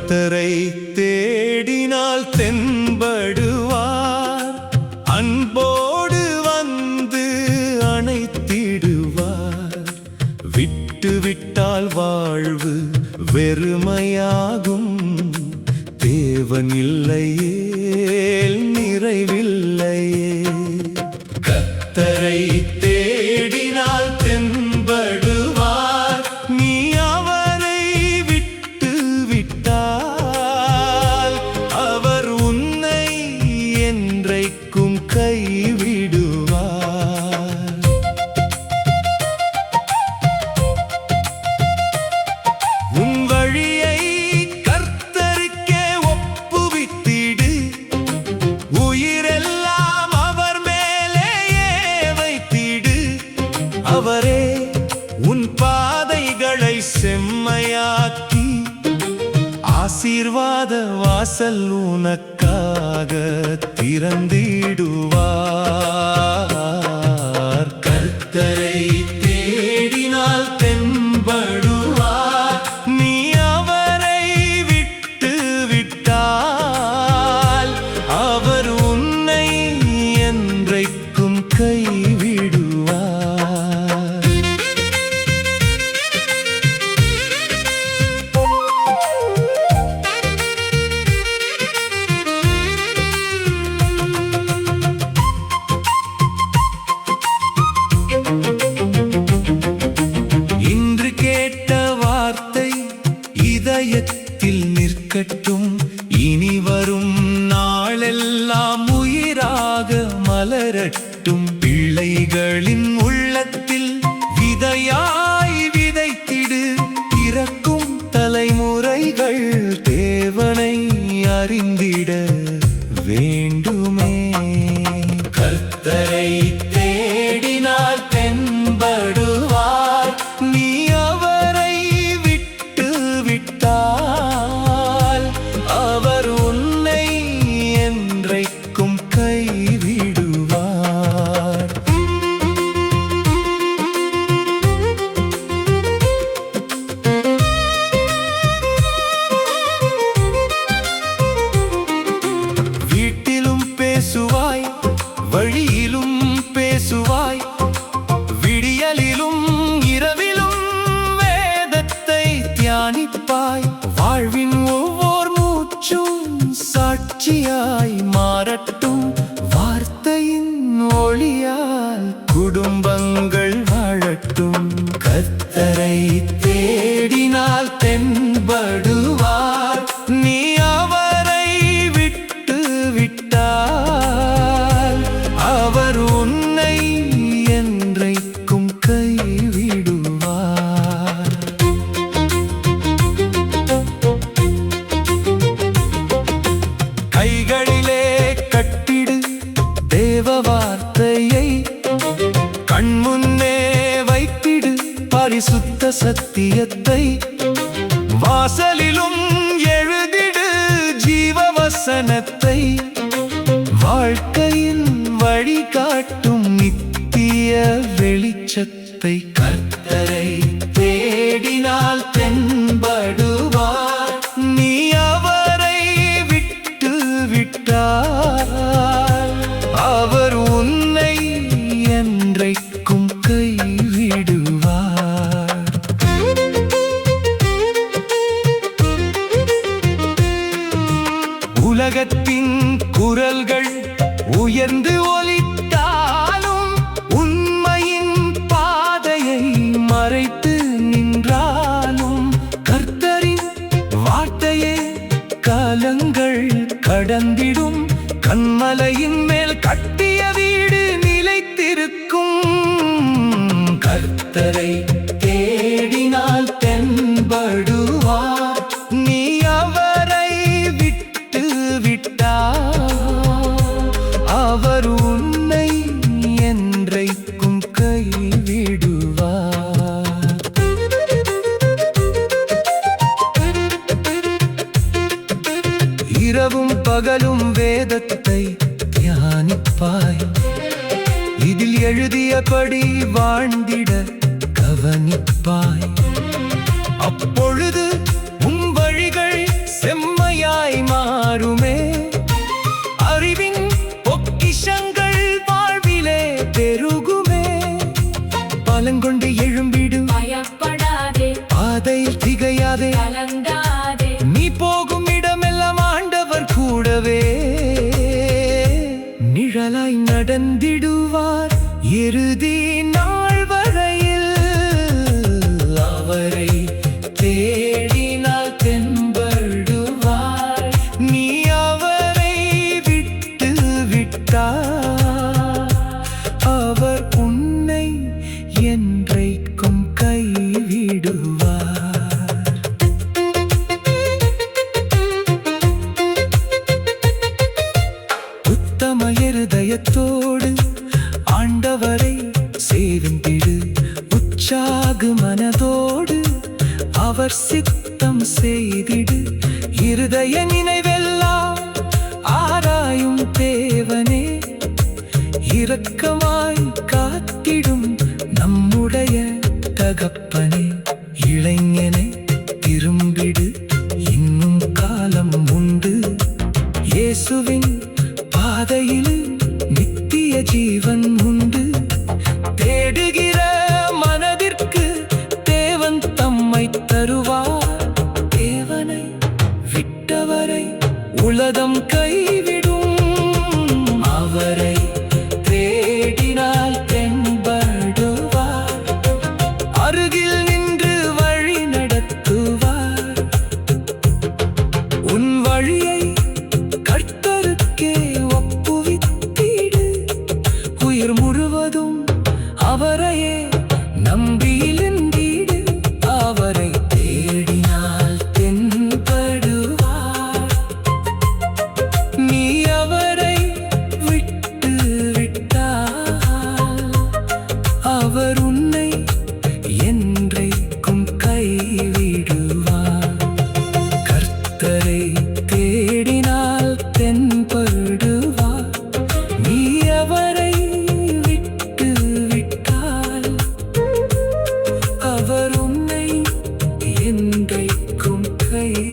கர்த்தரை தேடினால் தென்படுவார், அன்போடு வந்து அணைத்திடுவார். விட்டுவிட்டால் வாழ்வு வெறுமையாகும், தேவன் இல்லையே நிறைவில்லையே. கர்த்தரை தேடினால் தென்படுவார், நீ அவரை விட்டு விட்டால் அவர் உன்னை என்றைக்கும் கைவிடுவார். உன் வழியை கர்த்தருக்கே ஒப்புவித்திடு, உயிரெல்லாம் அவர் மேலேயே வைத்திடு. அவரே உன் பாதைகளை செம்மையாக்கி ஆசீர்வாத வாசல் உனக்காக திறந்திடுவார். கர்த்தரை தேடினால் தென்படுவார், நீ அவரை விட்டு விட்டால் அவர் உன்னை என்றைக்கும் கைவிடுவார். இன்று கேட்ட வார்த்தை இதயத்தில் நிற்கட்டும், இனி வரும் நாளெல்லாம் உயிராக மலரட்டும். பிள்ளைகளின் உள்ளத்தில் விதையாய் விதைத்திடு, பிறக்கும் தலைமுறைகள் தேவனை அறிந்திட வேண்டுமே. கர்த்தரை தேடினால் தென்படுவார், நீ அவரை விட்டு விட்டால் அவர் உன்னை என்றைக்கும் கைவிடுவார். வீட்டிலும் பேசுவாய், வழியிலும் பேசுவாய், விடியலிலும் இரவிலும் வேதத்தை தியானிப்பாய். வாழ்வின் ஒவ்வொரு மூச்சும் சாட்சியாய் மாறட்டும், வார்த்தையின் ஒளியால் குடும்பங்கள் வாழட்டும். கர்த்தரை தேடினால் தென்படுவார், நீ அவரை விட்டு விட்டால் அவர் உன்னை என்றைக்கும் கைவிடுவார். கைகளிலே கட்டிடு தேவ வார்த்தையை, கண்முன்னே வைத்திடு பரிசுத்த சத்தியத்தை. வாசலிலும் எழுதிடு ஜீவ வசனத்தை, வாழ்க்கையின் வழிகாட்டும் நித்திய வெளிச்சத்தை. கர்த்தரை தேடினால் தென்படுவார், நீ அவரை விட்டு விட்டால் அவர் உன்னை என்றைக்கும் கைவிடுவார். உலகத்தின் குரல்கள் உயர்ந்து ஒலித்தாலும், உண்மையின் பாதையை மறைத்து நின்றாலும், கர்த்தரின் வார்த்தையே காலங்கள் கடந்திடும். கன்மலையின் மேல் கட்டிய வீடு நிலைத்திருக்கும். கர்த்தரை தேடினால் தென்படுவார், நீ அவரை விட்டு விட்டால் அவர் உன்னை என்றைக்கும் கைவிடுவார். இரவும் பகலும் வேதத்தை தியானிப்பாய், இதில் எழுதியபடி வாழ்ந்திட கவனிப்பாய். அப்பொழுது உன் வழிகள் செம்மையாய் மாறுமே. அறிவின் பொக்கிஷங்கள் வாழ்விலே பெருகுமே. பலங்கொண்டு எழும்பிடு, பயப்படாதே, பாதையில் திகையாதே, கலங்காதே. நீ போகும் இடமெல்லாம் ஆண்டவர் கூடவே. நிழலாய் நடந்திடுவார் இறுதி நாள் வரையில். அவரை தேடினால் தென்படுவார். நீ அவரை விட்டு விட்டார், அவர் உன்னை என்றைக்கும் கைவிடுவார். உத்தம இருதயத்தோடு ஆண்டவரை சேவிந்திடு. உற்சாக மனதோடு அவர் சித்தம் செய்திடு. இருதய நினைவெல்லாம் ஆராயும் தேவனே, இரக்கமாய் காத்திடும் நம்முடைய தகப்பனே. இளைஞனை திரும்பிடு, இன்னும் காலம் உண்டு. இயேசுவின் பாதையில் நித்திய ஜீவன் உண்டு. தேடுகிற மனதிற்கு தேவன் தம்மை தருவார். தேவனை விட்டவரை உலகம் கைவிடும். அவரை தேடினால் தென்படுவார். அருகில் நின்று வழி நடத்துவார். உன் வழியை கர்த்தருக்கே ஒப்புவித்திடு. உயிர் முழுவதும் அவரையே நம்பியிருந்திடு. அவரை தேடினால் தென்படுவார். நீ அவரை விட்டு விட்டால் அவர் உன்னை என்றைக்கும் கைவிடுவார். கர்த்தரை